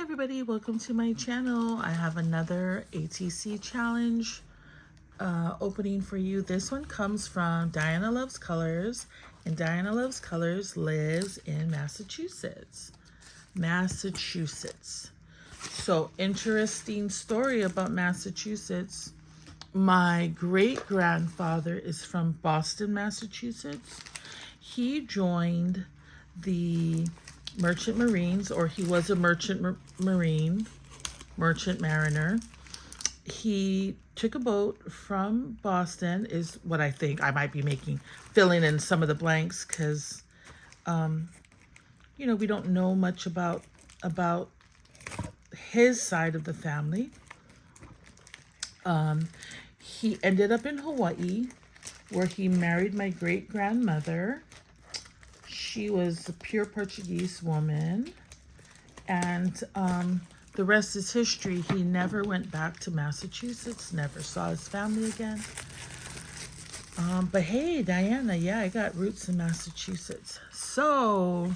everybody, welcome to my channel. I have another ATC challenge opening for you. This one comes from Diana Loves Colors, and Diana Loves Colors lives in Massachusetts. So interesting story about Massachusetts. My great-grandfather is from Boston, Massachusetts. He joined the Merchant Marines, or he was a merchant mariner. He took a boat from Boston, is what I think. I might be filling in some of the blanks because, we don't know much about his side of the family. He ended up in Hawaii, where he married my great-grandmother. She was a pure Portuguese woman, and the rest is history. He never went back to Massachusetts, never saw his family again. But hey, Diana, yeah, I got roots in Massachusetts. So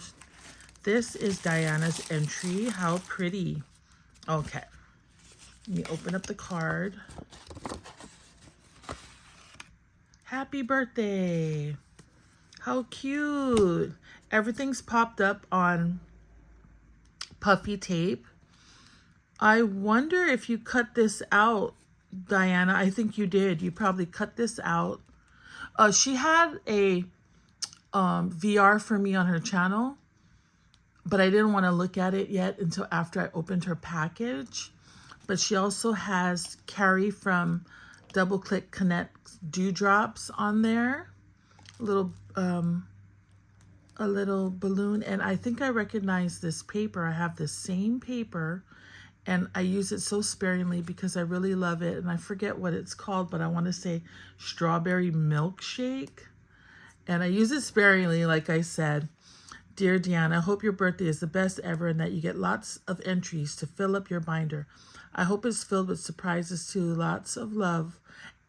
this is Diana's entry. How pretty. Okay, let me open up the card. Happy birthday. How cute. Everything's popped up on puffy tape. I wonder if you cut this out, Diana. I think you did. You probably cut this out. She had a VR for me on her channel, but I didn't want to look at it yet until after I opened her package. But she also has Carrie from Double Click Connect dewdrops on there. A little balloon, and I think I recognize this paper. I have the same paper, and I use it so sparingly because I really love it, and I forget what it's called, but I want to say strawberry milkshake, and I use it sparingly, like I said. Dear Deanna, I hope your birthday is the best ever and that you get lots of entries to fill up your binder. I hope it's filled with surprises too. Lots of love.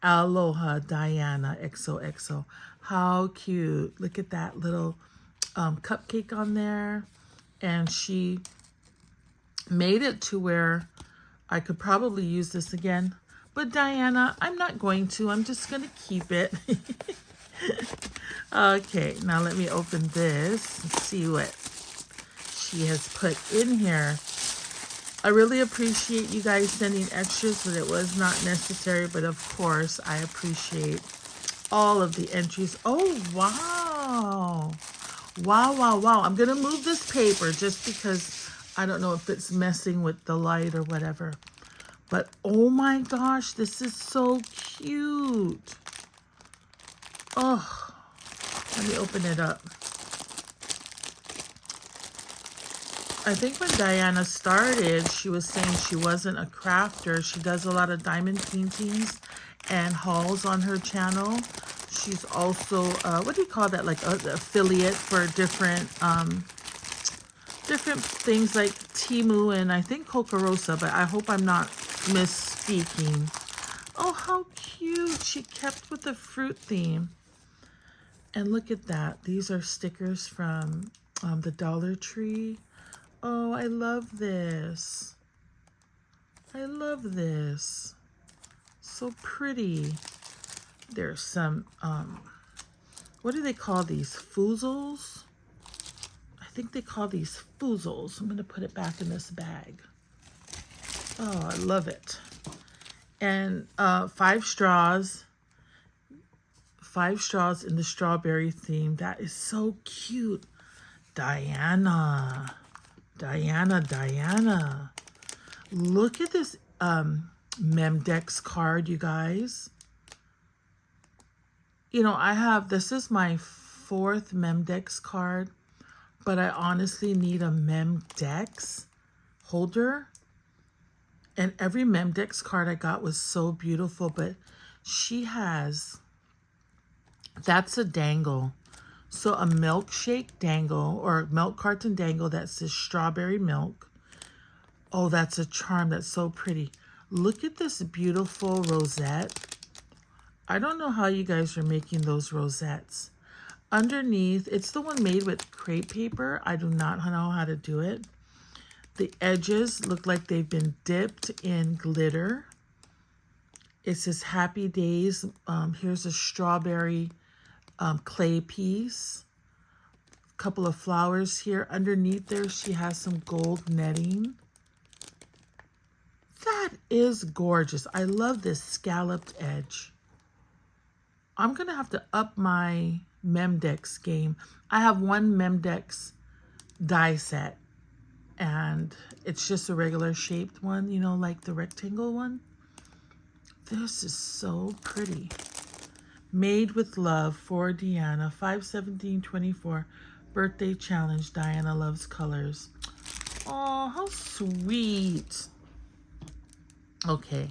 Aloha, Diana, XOXO. How cute. Look at that little cupcake on there. And she made it to where I could probably use this again. But Diana, I'm not going to. I'm just going to keep it. Okay, now let me open this and see what she has put in here. I really appreciate you guys sending extras, but it was not necessary. But of course, I appreciate all of the entries. Oh, wow. Wow. I'm going to move this paper just because I don't know if it's messing with the light or whatever. But oh my gosh, this is so cute. Oh, let me open it up. I think when Diana started, she was saying she wasn't a crafter. She does a lot of diamond paintings and hauls on her channel. She's also, what do you call that? Like an affiliate for different things like Temu and I think Kokorosa, but I hope I'm not misspeaking. Oh, how cute. She kept with the fruit theme. And look at that. These are stickers from the Dollar Tree. Oh, I love this. I love this. So pretty. There's some, what do they call these? Foozles? I think they call these foozles. I'm going to put it back in this bag. Oh, I love it. And 5 straws. 5 straws in the strawberry theme. That is so cute. Diana. Look at this Memdex card, you guys. You know, this is my 4th Memdex card, but I honestly need a Memdex holder. And every Memdex card I got was so beautiful, but she has, that's a dangle. So a milkshake dangle or a milk carton dangle that says strawberry milk. Oh, that's a charm. That's so pretty. Look at this beautiful rosette. I don't know how you guys are making those rosettes. Underneath, it's the one made with crepe paper. I do not know how to do it. The edges look like they've been dipped in glitter. It says Happy Days. Here's a strawberry clay piece. A couple of flowers here. Underneath there, she has some gold netting. That is gorgeous. I love this scalloped edge. I'm going to have to up my Memdex game. I have one Memdex die set, and it's just a regular shaped one, you know, like the rectangle one. This is so pretty. Made with Love for Deanna, 5/17/24 birthday challenge. Diana loves colors. Oh, how sweet. Okay,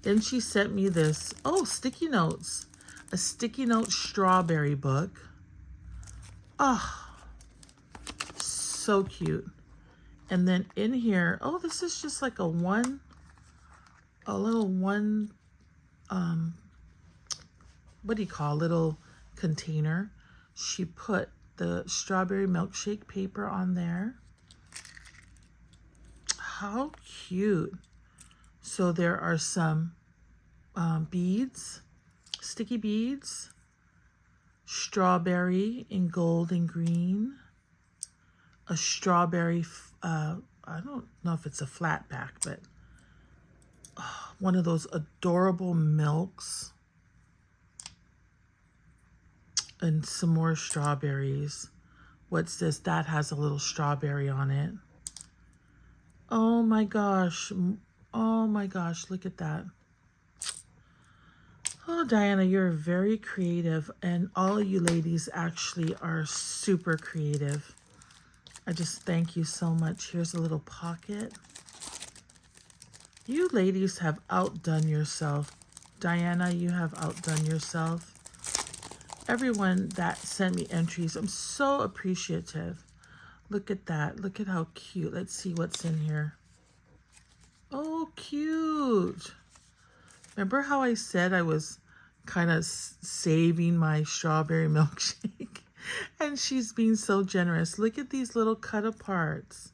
then she sent me this, oh, sticky notes. A sticky note strawberry book. Oh, so cute. And then in here, oh, this is just like a little one, what do you call, little container. She put the strawberry milkshake paper on there. How cute. So there are some beads, sticky beads, strawberry in gold and green, a strawberry, I don't know if it's a flat back, but one of those adorable milks, and some more strawberries. What's this? That has a little strawberry on it. Oh my gosh. Oh my gosh, look at that. Oh, Diana, you're very creative, and all of you ladies actually are super creative. I just thank you so much. Here's a little pocket. You ladies have outdone yourself. Diana, you have outdone yourself. Everyone that sent me entries, I'm so appreciative. Look at that. Look at how cute. Let's see what's in here. Oh, cute. Remember how I said I was kind of saving my strawberry milkshake? And she's being so generous. Look at these little cut aparts.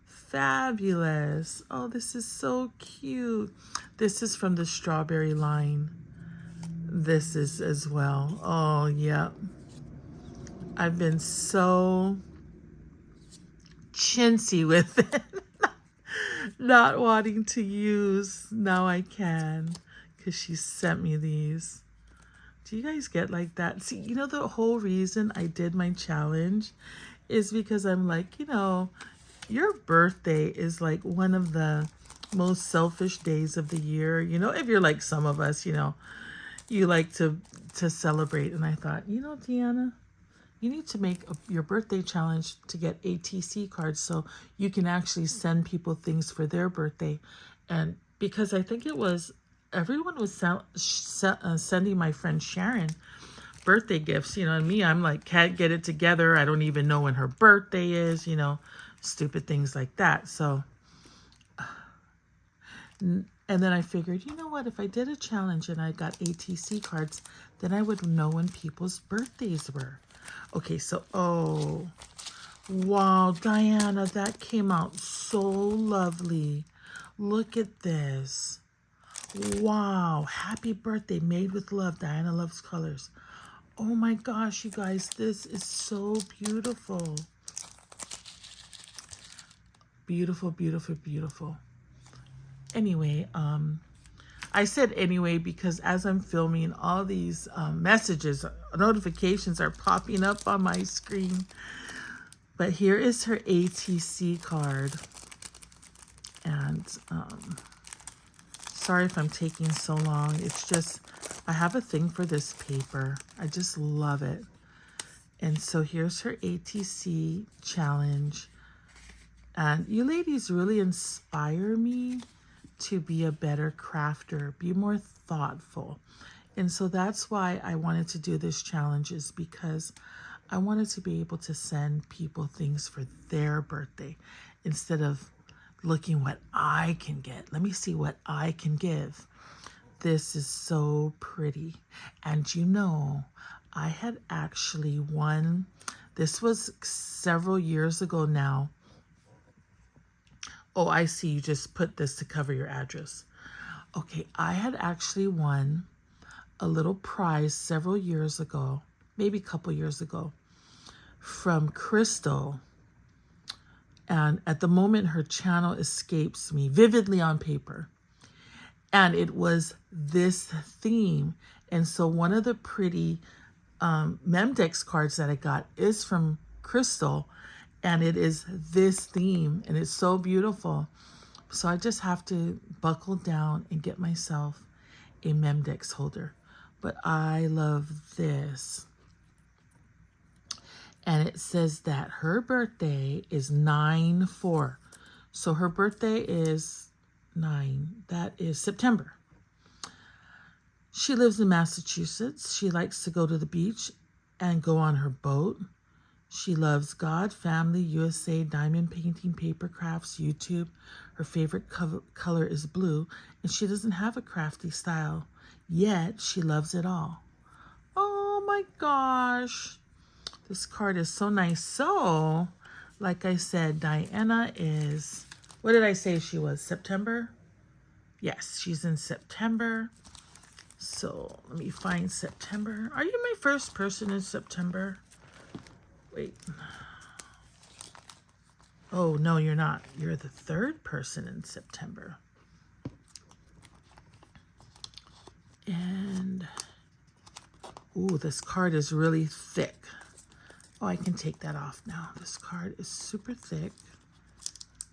Fabulous. Oh, this is so cute. This is from the strawberry line. This is as well. Oh, yeah. I've been so chintzy with it. Not wanting to use. Now I can, because she sent me these. Do you guys get like that? See, you know, the whole reason I did my challenge is because I'm like, you know, your birthday is like one of the most selfish days of the year. You know, if you're like some of us, you know, you like to celebrate. And I thought, you know, Deanna, you need to make your birthday challenge to get ATC cards so you can actually send people things for their birthday. And because I think it was, everyone was sending my friend Sharon birthday gifts, you know, and me, I'm like, can't get it together. I don't even know when her birthday is, you know, stupid things like that. So, and then I figured, you know what, if I did a challenge and I got ATC cards, then I would know when people's birthdays were. Okay, so, oh, wow, Diana, that came out so lovely. Look at this. Wow, happy birthday, made with love. Diana loves colors. Oh my gosh, you guys, this is so beautiful. Beautiful, beautiful, beautiful. Anyway, I said anyway because as I'm filming, all these messages, notifications are popping up on my screen. But here is her ATC card. And sorry if I'm taking so long. It's just, I have a thing for this paper. I just love it. And so here's her ATC challenge. And you ladies really inspire me to be a better crafter, be more thoughtful. And so that's why I wanted to do this challenge, is because I wanted to be able to send people things for their birthday instead of looking what I can get. Let me see what I can give. This is so pretty. And you know, I had actually won, this was several years ago now, Oh, I see. You just put this to cover your address. Okay, I had actually won a little prize several years ago, maybe a couple years ago, from Crystal. And at the moment, her channel escapes me vividly on paper. And it was this theme. And so one of the pretty Memdex cards that I got is from Crystal. And it is this theme. And it's so beautiful. So I just have to buckle down and get myself a Memdex holder. But I love this. And it says that her birthday is 9/4. So her birthday is 9. That is September. She lives in Massachusetts. She likes to go to the beach and go on her boat. She loves God, family, USA, diamond painting, paper crafts, YouTube. Her favorite color is blue, and she doesn't have a crafty style, yet she loves it all. Oh my gosh. This card is so nice. So, like I said, Diana is, what did I say she was? September? Yes, she's in September. So, let me find September. Are you my first person in September? Wait. Oh, no, you're not. You're the third person in September. And, ooh, this card is really thick. Oh, I can take that off now. This card is super thick.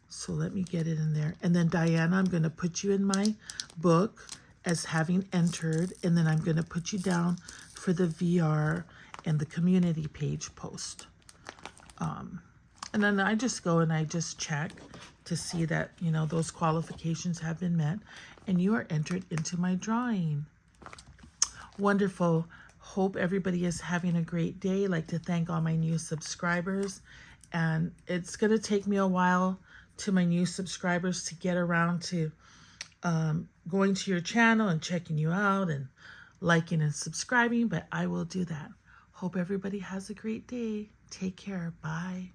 So let me get it in there. And then Diana, I'm going to put you in my book as having entered. And then I'm going to put you down for the VR and the community page post. And then I just go and I just check to see that, you know, those qualifications have been met. And you are entered into my drawing. Wonderful. Hope everybody is having a great day. I'd like to thank all my new subscribers. And it's going to take me a while to my new subscribers to get around to going to your channel and checking you out and liking and subscribing. But I will do that. Hope everybody has a great day. Take care. Bye.